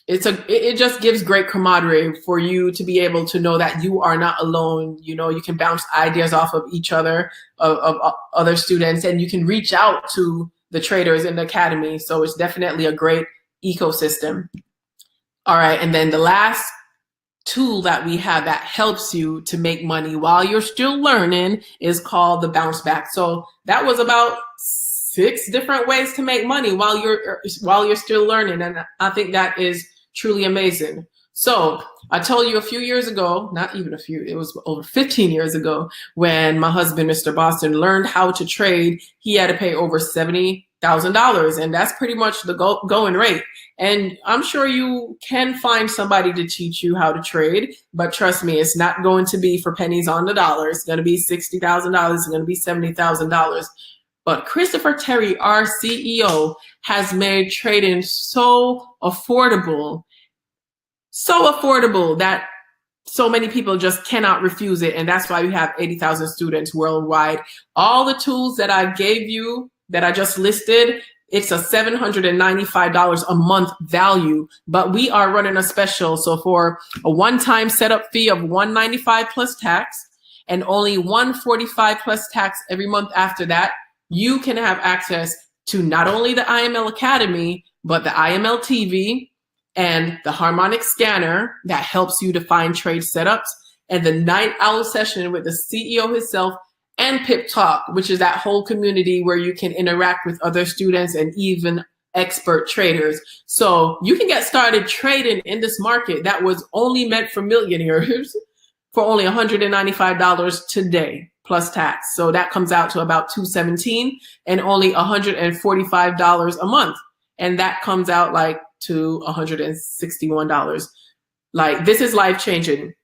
A: it just gives great camaraderie for you to be able to know that you are not alone. You know, you can bounce ideas off of each other, of other students, and you can reach out to the traders in the academy. So it's definitely a great ecosystem. All right, and then the last tool that we have that helps you to make money while you're still learning is called the bounce back. So that was about 6 different ways to make money while you're still learning, and I think that is truly amazing. So I told you a few years ago, not even a few, it was over 15 years ago, when my husband, Mr. Boston, learned how to trade, he had to pay over $70,000, and that's pretty much the going rate. And I'm sure you can find somebody to teach you how to trade, but trust me, it's not going to be for pennies on the dollar. It's going to be $60,000. It's going to be $70,000. But Christopher Terry, our CEO, has made trading so affordable that so many people just cannot refuse it. And that's why we have 80,000 students worldwide. All the tools that I gave you, that I just listed, it's a $795 a month value, but we are running a special. So for a one-time setup fee of $195 plus tax and only $145 plus tax every month after that, you can have access to not only the IML Academy, but the IML TV and the harmonic scanner that helps you to find trade setups, and the night owl session with the CEO himself, and Pip Talk, which is that whole community where you can interact with other students and even expert traders. So you can get started trading in this market that was only meant for millionaires for only $195 today plus tax. So that comes out to about $217 and only $145 a month. And that comes out like to $161. Like, this is life changing.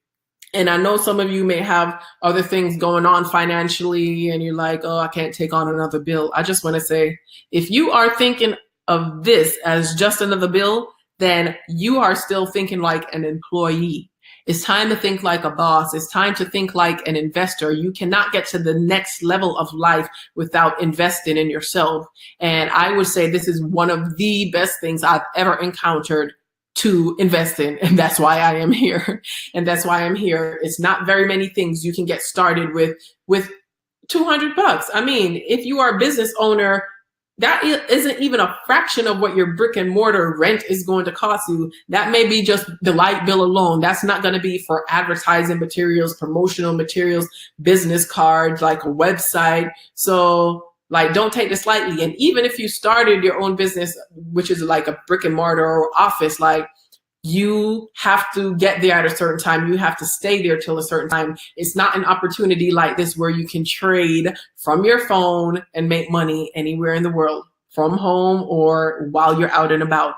A: And I know some of you may have other things going on financially and you're like, oh, I can't take on another bill. I just want to say, if you are thinking of this as just another bill, then you are still thinking like an employee. It's time to think like a boss. It's time to think like an investor. You cannot get to the next level of life without investing in yourself. And I would say this is one of the best things I've ever encountered to invest in. And that's why I am here. And that's why I'm here. It's not very many things you can get started with $200. I mean, if you are a business owner, that isn't even a fraction of what your brick and mortar rent is going to cost you. That may be just the light bill alone. That's not going to be for advertising materials, promotional materials, business cards, like a website. So like, don't take this lightly. And even if you started your own business, which is like a brick and mortar or office, like, you have to get there at a certain time. You have to stay there till a certain time. It's not an opportunity like this where you can trade from your phone and make money anywhere in the world, from home or while you're out and about.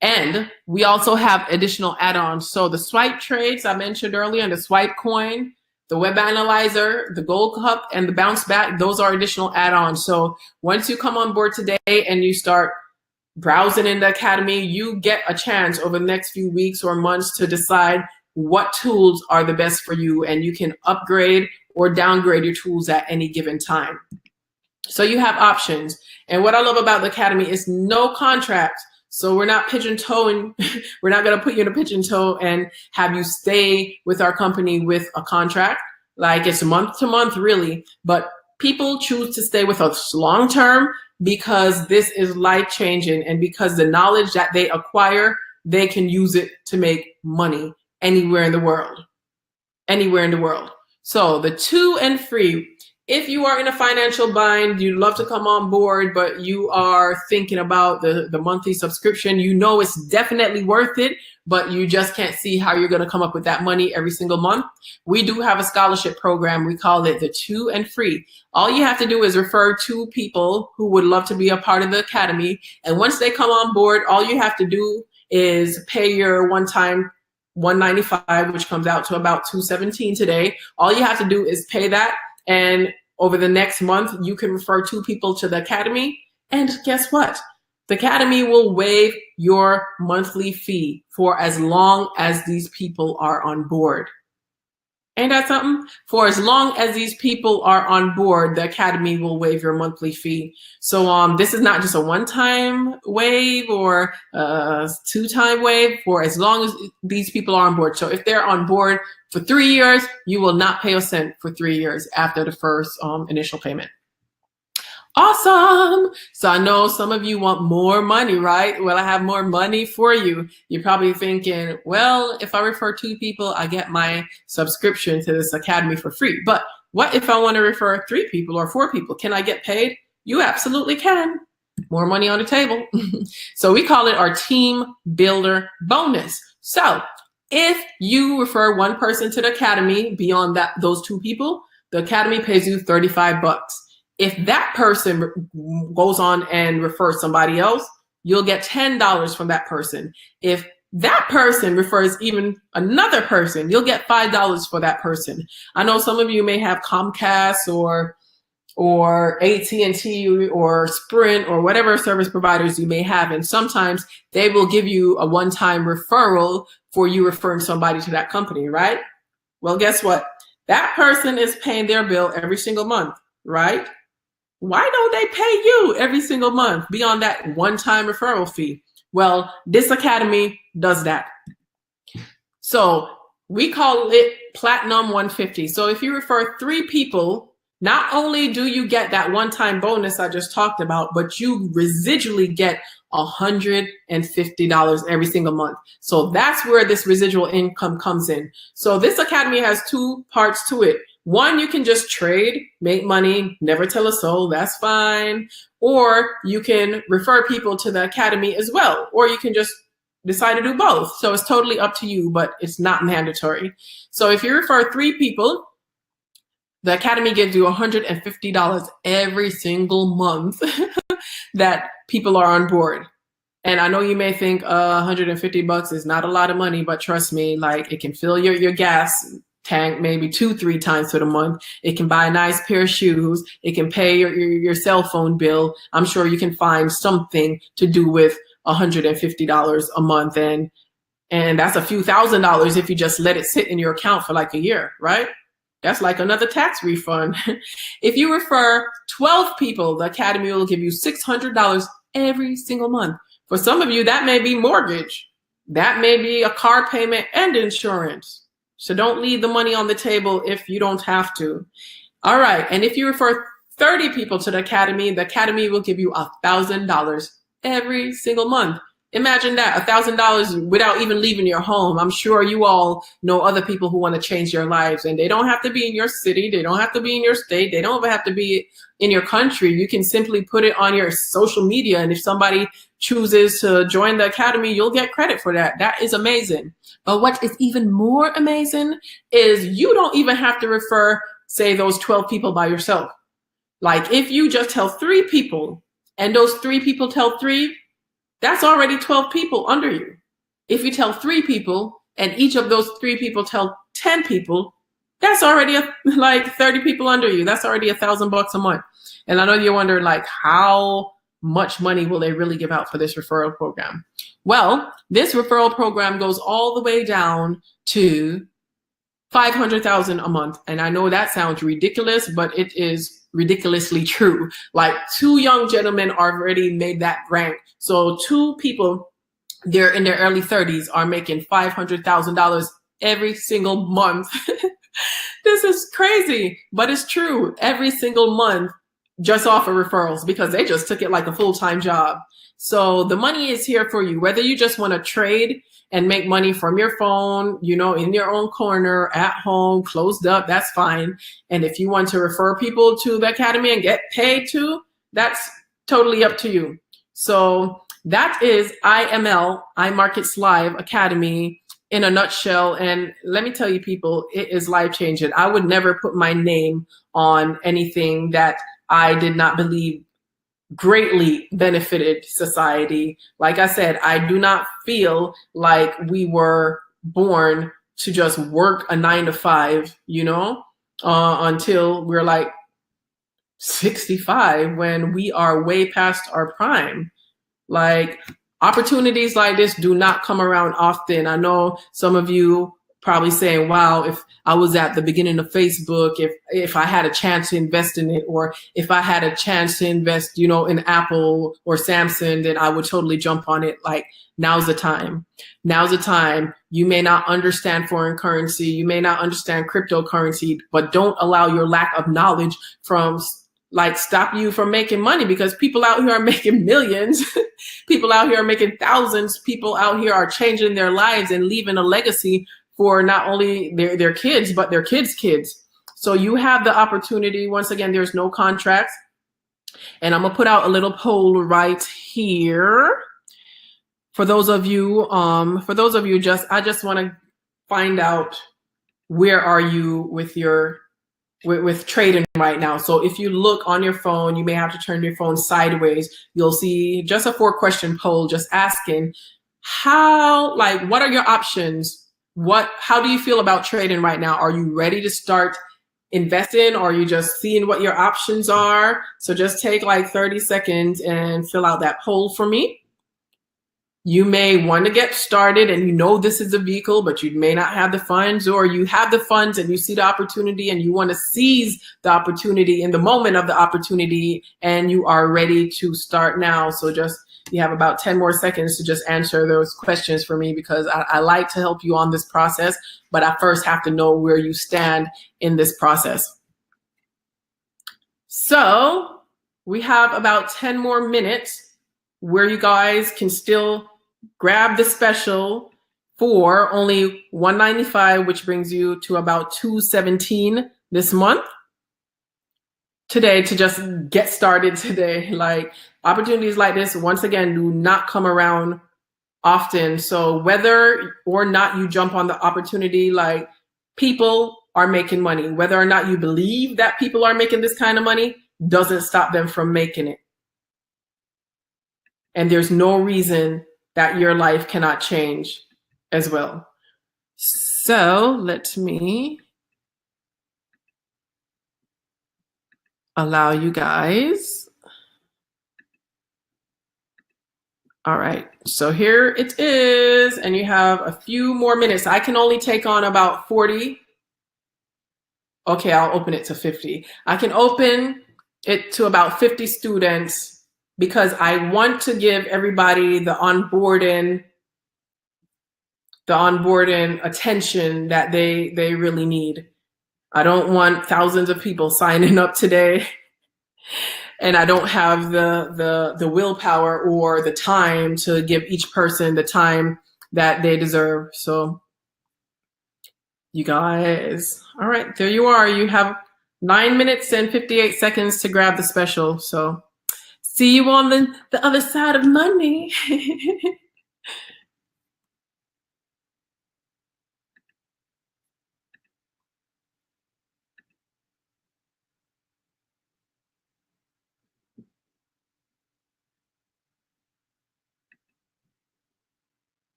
A: And we also have additional add-ons. So the swipe trades I mentioned earlier, and the swipe coin, the web analyzer, the gold cup, and the bounce back, those are additional add-ons. So once you come on board today and you start browsing in the academy, you get a chance over the next few weeks or months to decide what tools are the best for you, and you can upgrade or downgrade your tools at any given time. So you have options. And what I love about the academy is no contract. So we're not pigeon-toeing, we're not going to put you in a pigeon-toe and have you stay with our company with a contract. Like, it's month to month really, but people choose to stay with us long-term because this is life-changing, and because the knowledge that they acquire, they can use it to make money anywhere in the world. Anywhere in the world. So the 2 and free. If you are in a financial bind, you'd love to come on board, but you are thinking about the monthly subscription, you know it's definitely worth it, but you just can't see how you're going to come up with that money every single month. We do have a scholarship program. We call it the 2 and free. All you have to do is refer 2 people who would love to be a part of the academy. And once they come on board, all you have to do is pay your one-time $195, which comes out to about $217 today. All you have to do is pay that. And over the next month, you can refer 2 people to the academy. And guess what? The academy will waive your monthly fee for as long as these people are on board. Ain't that something? For as long as these people are on board, the academy will waive your monthly fee. So this is not just a one-time waive or a 2-time waive. For as long as these people are on board. So if they're on board for 3 years, you will not pay a cent for 3 years after the first initial payment. Awesome. So I know some of you want more money, right? Well, I have more money for you. You're probably thinking, well, if I refer 2 people, I get my subscription to this academy for free. But what if I want to refer 3 people or 4 people? Can I get paid? You absolutely can. More money on the table. So we call it our team builder bonus. So if you refer 1 person to the academy beyond those 2 people, the academy pays you $35. If that person goes on and refers somebody else, you'll get $10 from that person. If that person refers even another person, you'll get $5 for that person. I know some of you may have Comcast or AT&T or Sprint or whatever service providers you may have, and sometimes they will give you a one-time referral for you referring somebody to that company, right? Well, guess what? That person is paying their bill every single month, right? Why don't they pay you every single month beyond that one-time referral fee? Well, this academy does that. So we call it Platinum 150. So if you refer 3 people, not only do you get that one-time bonus I just talked about, but you residually get $150 every single month. So that's where this residual income comes in. So this academy has 2 parts to it. 1, you can just trade, make money, never tell a soul, that's fine. Or you can refer people to the academy as well. Or you can just decide to do both. So it's totally up to you, but it's not mandatory. So if you refer 3 people, the academy gives you $150 every single month that people are on board. And I know you may think $150 is not a lot of money, but trust me, like, it can fill your gas tank maybe 2-3 times for the month. It can buy a nice pair of shoes. It can pay your cell phone bill. I'm sure you can find something to do with $150 a month. And And that's a few $1,000s if you just let it sit in your account for like a year, right? That's like another tax refund. If you refer 12 people, the Academy will give you $600 every single month. For some of you, that may be mortgage. That may be a car payment and insurance. So don't leave the money on the table if you don't have to. All right. And if you refer 30 people to the Academy will give you $1,000 every single month. Imagine that, $1,000 without even leaving your home. I'm sure you all know other people who want to change their lives, and they don't have to be in your city. They don't have to be in your state. They don't even have to be in your country. You can simply put it on your social media. And if somebody chooses to join the Academy, you'll get credit for that. That is amazing. But what is even more amazing is you don't even have to refer, say, those 12 people by yourself. Like if you just tell 3 people and those 3 people tell 3, that's already 12 people under you. If you tell 3 people and each of those 3 people tell 10 people, that's already like 30 people under you. That's already $1,000 a month. And I know you're wondering, like, how much money will they really give out for this referral program? Well, this referral program goes all the way down to $500,000 a month. And I know that sounds ridiculous, but it is ridiculously true. Like 2 young gentlemen already made that rank. So 2 people, they're in their early 30s, are making $500,000 every single month. This is crazy, but it's true. Every single month, just off of referrals, because they just took it like a full-time job. So the money is here for you, whether you just want to trade and make money from your phone, you know, in your own corner, at home, closed up, that's fine. And if you want to refer people to the Academy and get paid too, that's totally up to you. So that is IML, iMarkets Live Academy in a nutshell. And let me tell you, people, it is life-changing. I would never put my name on anything that I did not believe greatly benefited society. Like I said, I do not feel like we were born to just work a 9 to 5, you know, until we're like 65, when we are way past our prime. Like, opportunities like this do not come around often. I know some of you probably saying, wow, if I was at the beginning of Facebook, if I had a chance to invest in it, or if I had a chance to invest, you know, in Apple or Samsung, then I would totally jump on it. Like, now's the time. Now's the time. You may not understand foreign currency. You may not understand cryptocurrency, but don't allow your lack of knowledge from stop you from making money, because people out here are making millions. People out here are making thousands. People out here are changing their lives and leaving a legacy for not only their kids, but their kids' kids. So you have the opportunity. Once again, there's no contracts. And I'm gonna put out a little poll right here. For those of you, I just want to find out, where are you with trading right now? So if you look on your phone, you may have to turn your phone sideways. You'll see just a 4-question poll, just asking what are your options? How do you feel about trading right now? Are you ready to start investing, or are you just seeing what your options are? So just take like 30 seconds and fill out that poll for me. You may want to get started, and you know this is a vehicle, but you may not have the funds, or you have the funds and you see the opportunity and you want to seize the opportunity in the moment of the opportunity, and you are ready to start now. So you have about 10 more seconds to just answer those questions for me, because I like to help you on this process, but I first have to know where you stand in this process. So we have about 10 more minutes where you guys can still grab the special for only $195, which brings you to about $217 this month. Today, to just get started today. Like, opportunities like this, once again, do not come around often. So whether or not you jump on the opportunity, like, people are making money. Whether or not you believe that people are making this kind of money doesn't stop them from making it. And there's no reason that your life cannot change as well. So let me allow you guys All right, so here it is, and you have a few more minutes. I can only take on about 40. Okay, I'll open it to 50. I can open it to about 50 students because I want to give everybody the onboarding attention that they really need. I don't want thousands of people signing up today and I don't have the willpower or the time to give each person the time that they deserve. So you guys, all right, there you are. You have 9 minutes and 58 seconds to grab the special. So see you on the other side of money.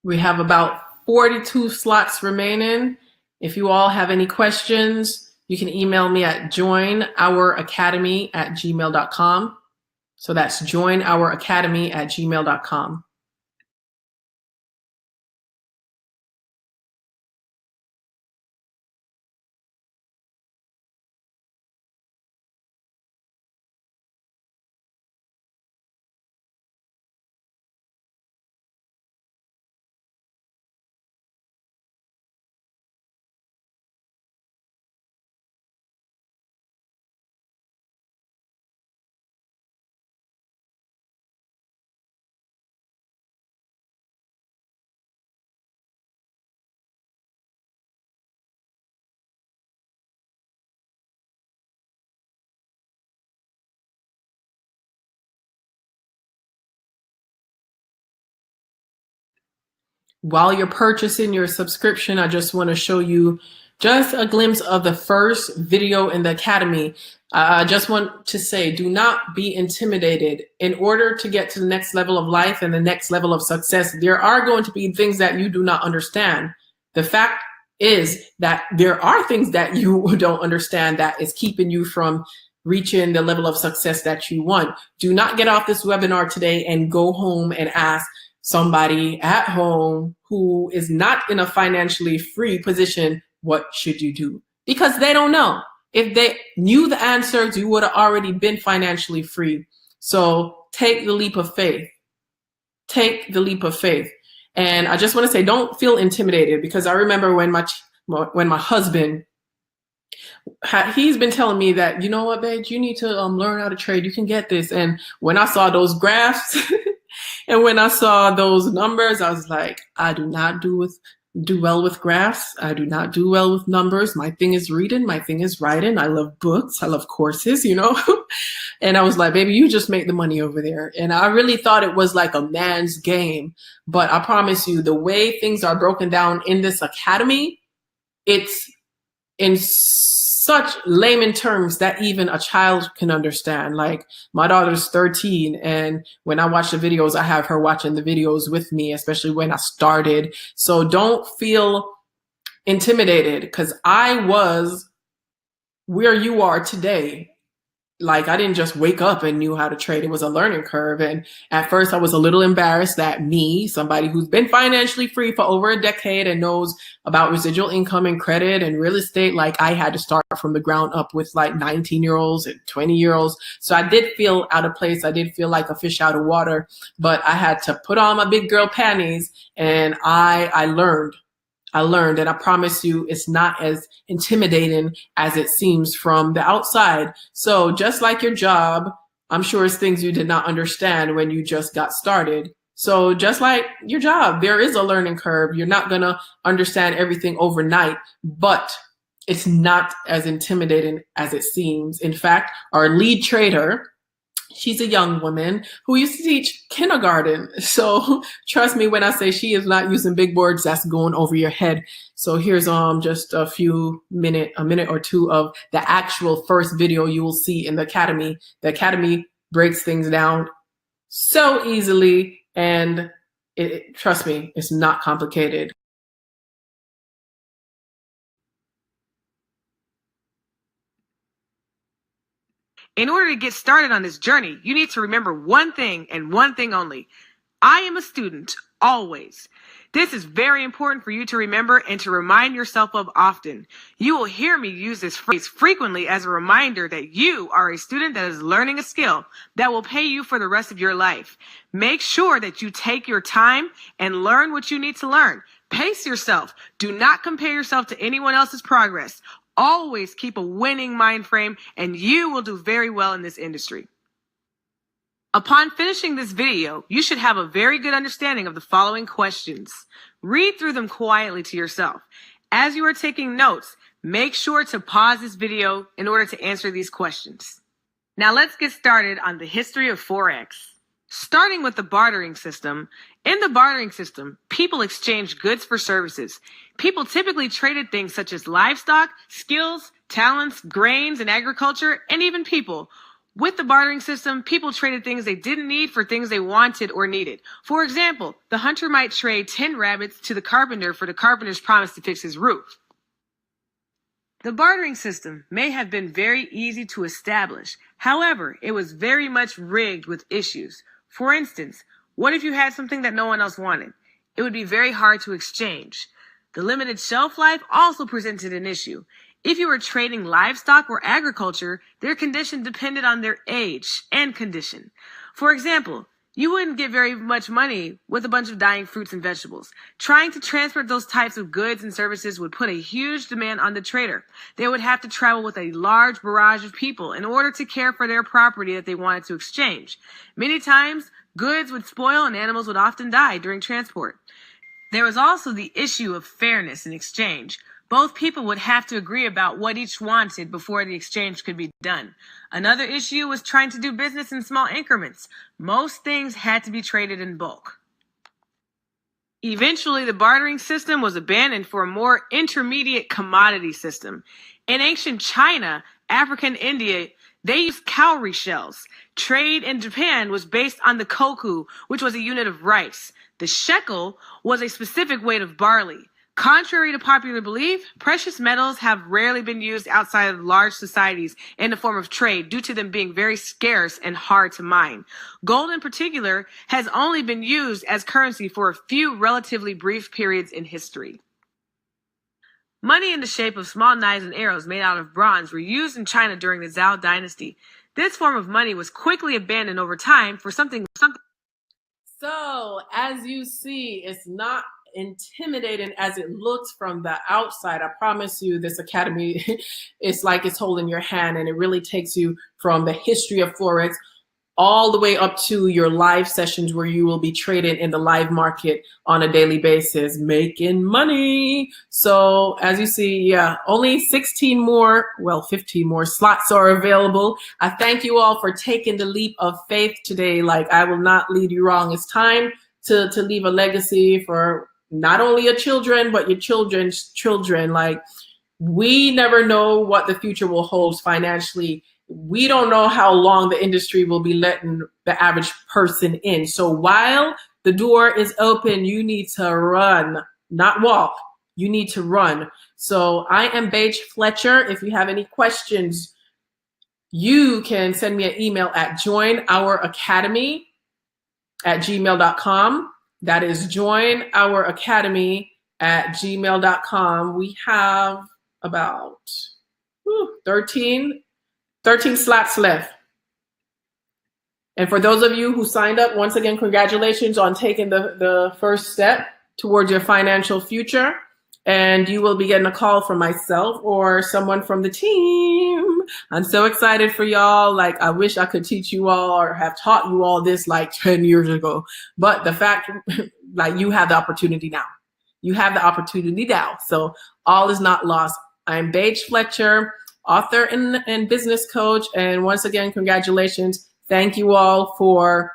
A: We have about 42 slots remaining. If you all have any questions, you can email me at joinouracademy@gmail.com. So that's joinouracademy@gmail.com. While you're purchasing your subscription, I just want to show you just a glimpse of the first video in the Academy. I just want to say, do not be intimidated. In order to get to the next level of life and the next level of success, there are going to be things that you do not understand. The fact is that there are things that you don't understand that is keeping you from reaching the level of success that you want. Do not get off this webinar today and go home and ask somebody at home who is not in a financially free position, what should you do? Because they don't know. If they knew the answers, you would have already been financially free. So take the leap of faith. Take the leap of faith. And I just want to say, don't feel intimidated, because I remember when my husband, he's been telling me that, you know what, babe, you need to learn how to trade. You can get this. And when I saw those graphs, and when I saw those numbers, I was like, I do not do well with graphs. I do not do well with numbers. My thing is reading. My thing is writing. I love books. I love courses, you know? And I was like, baby, you just make the money over there. And I really thought it was like a man's game. But I promise you, the way things are broken down in this academy, it's in such layman terms that even a child can understand. Like, my daughter's 13, and when I watch the videos, I have her watching the videos with me, especially when I started. So don't feel intimidated, because I was where you are today like I didn't just wake up and knew how to trade. It was a learning curve. And at first I was a little embarrassed that me, somebody who's been financially free for over a decade and knows about residual income and credit and real estate, like I had to start from the ground up with like 19-year-olds and 20-year-olds. So I did feel out of place. I did feel like a fish out of water, but I had to put on my big girl panties and I learned. And I promise you, it's not as intimidating as it seems from the outside. So just like your job, I'm sure it's things you did not understand when you just got started. So just like your job, there is a learning curve. You're not going to understand everything overnight, but it's not as intimidating as it seems. In fact, our lead trader, she's a young woman who used to teach kindergarten. So trust me when I say she is not using big words that's going over your head. So here's just a minute or two of the actual first video you will see in the academy. The academy breaks things down so easily, and trust me, it's not complicated.
L: In order to get started on this journey, you need to remember one thing and one thing only. I am a student, always. This is very important for you to remember and to remind yourself of often. You will hear me use this phrase frequently as a reminder that you are a student that is learning a skill that will pay you for the rest of your life. Make sure that you take your time and learn what you need to learn. Pace yourself. Do not compare yourself to anyone else's progress. Always keep a winning mind frame, and you will do very well in this industry. Upon finishing this video, you should have a very good understanding of the following questions. Read through them quietly to yourself. As you are taking notes, make sure to pause this video in order to answer these questions. Now let's get started on the history of Forex. Starting with the bartering system. In the bartering system, people exchanged goods for services. People typically traded things such as livestock, skills, talents, grains, and agriculture, and even people. With the bartering system, people traded things they didn't need for things they wanted or needed. For example, the hunter might trade 10 rabbits to the carpenter for the carpenter's promise to fix his roof. The bartering system may have been very easy to establish. However, it was very much rigged with issues. For instance, what if you had something that no one else wanted? It would be very hard to exchange. The limited shelf life also presented an issue. If you were trading livestock or agriculture, their condition depended on their age and condition. For example, you wouldn't get very much money with a bunch of dying fruits and vegetables. Trying to transport those types of goods and services would put a huge demand on the trader. They would have to travel with a large barrage of people in order to care for their property that they wanted to exchange. Many times, goods would spoil and animals would often die during transport. There was also the issue of fairness in exchange. Both people would have to agree about what each wanted before the exchange could be done. Another issue was trying to do business in small increments. Most things had to be traded in bulk. Eventually, the bartering system was abandoned for a more intermediate commodity system. In ancient China, Africa, and India, they used cowrie shells. Trade in Japan was based on the koku, which was a unit of rice. The shekel was a specific weight of barley. Contrary to popular belief, precious metals have rarely been used outside of large societies in the form of trade due to them being very scarce and hard to mine. Gold in particular has only been used as currency for a few relatively brief periods in history. Money in the shape of small knives and arrows made out of bronze were used in China during the Zhou dynasty. This form of money was quickly abandoned over time for something.
A: So, as you see, it's not intimidating as it looks from the outside. I promise you, this academy, it's like it's holding your hand, and it really takes you from the history of Forex all the way up to your live sessions where you will be trading in the live market on a daily basis, making money. So as you see, yeah, only 15 more slots are available. I thank you all for taking the leap of faith today. Like, I will not lead you wrong. It's time to leave a legacy for not only your children, but your children's children. Like, we never know what the future will hold financially. We don't know how long the industry will be letting the average person in. So while the door is open, you need to run, not walk. You need to run. So I am Baje Fletcher. If you have any questions, you can send me an email at joinouracademy@gmail.com. That is joinouracademy@gmail.com. We have about 13 slots left. And for those of you who signed up, once again, congratulations on taking the first step towards your financial future. And you will be getting a call from myself or someone from the team. I'm so excited for y'all. Like, I wish I could teach you all or have taught you all this like 10 years ago. But the fact, like, you have the opportunity now. You have the opportunity now. So all is not lost. I'm Baje Fletcher, author and business coach. And once again, congratulations. Thank you all for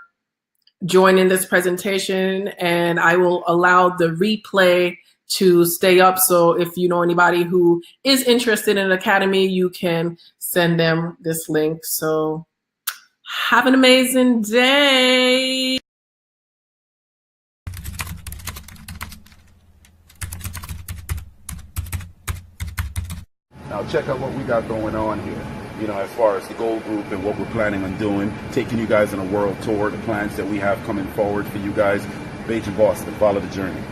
A: joining this presentation. And I will allow the replay to stay up. So if you know anybody who is interested in an academy, you can send them this link. So have an amazing day.
M: Now check out what we got going on here. You know, as far as the Gold Group and what we're planning on doing, taking you guys on a world tour, the plans that we have coming forward for you guys. Baje and Boston, follow the journey.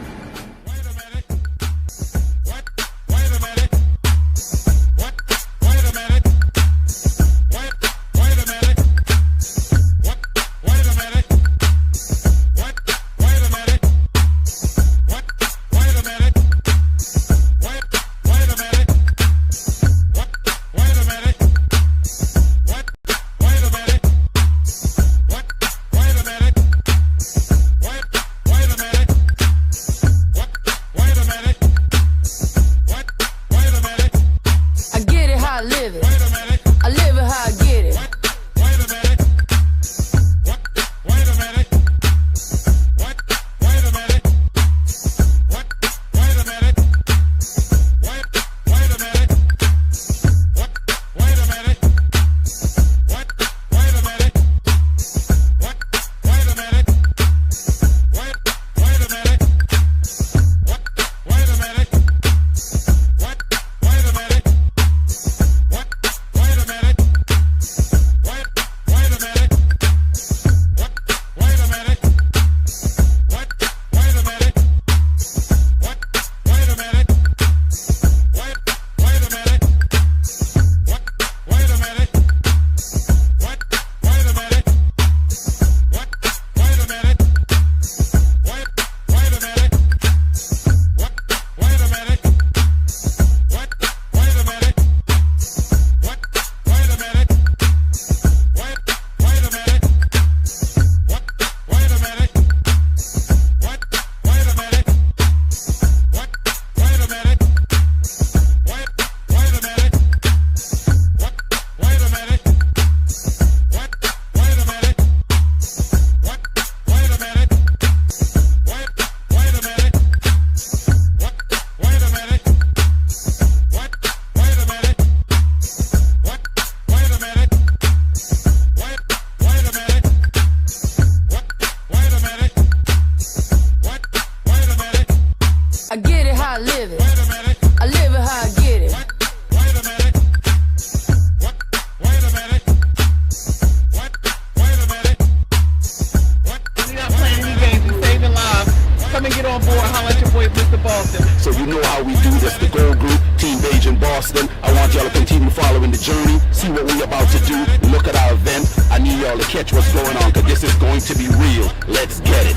N: So you know how we do this, the Gold Group, Team Baje in Boston. I want y'all to continue following the journey, see what we're about to do, look at our event. I need y'all to catch what's going on, because this is going to be real. Let's get it.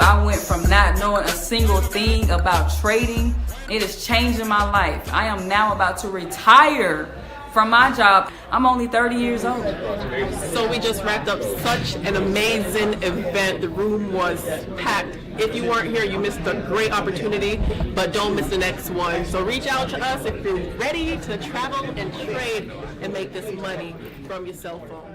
O: I went from not knowing a single thing about trading. It is changing my life. I am now about to retire from my job. I'm only 30 years old.
A: So we just wrapped up such an amazing event. The room was packed. If you weren't here, you missed a great opportunity, but don't miss the next one. So reach out to us if you're ready to travel and trade and make this money from your cell phone.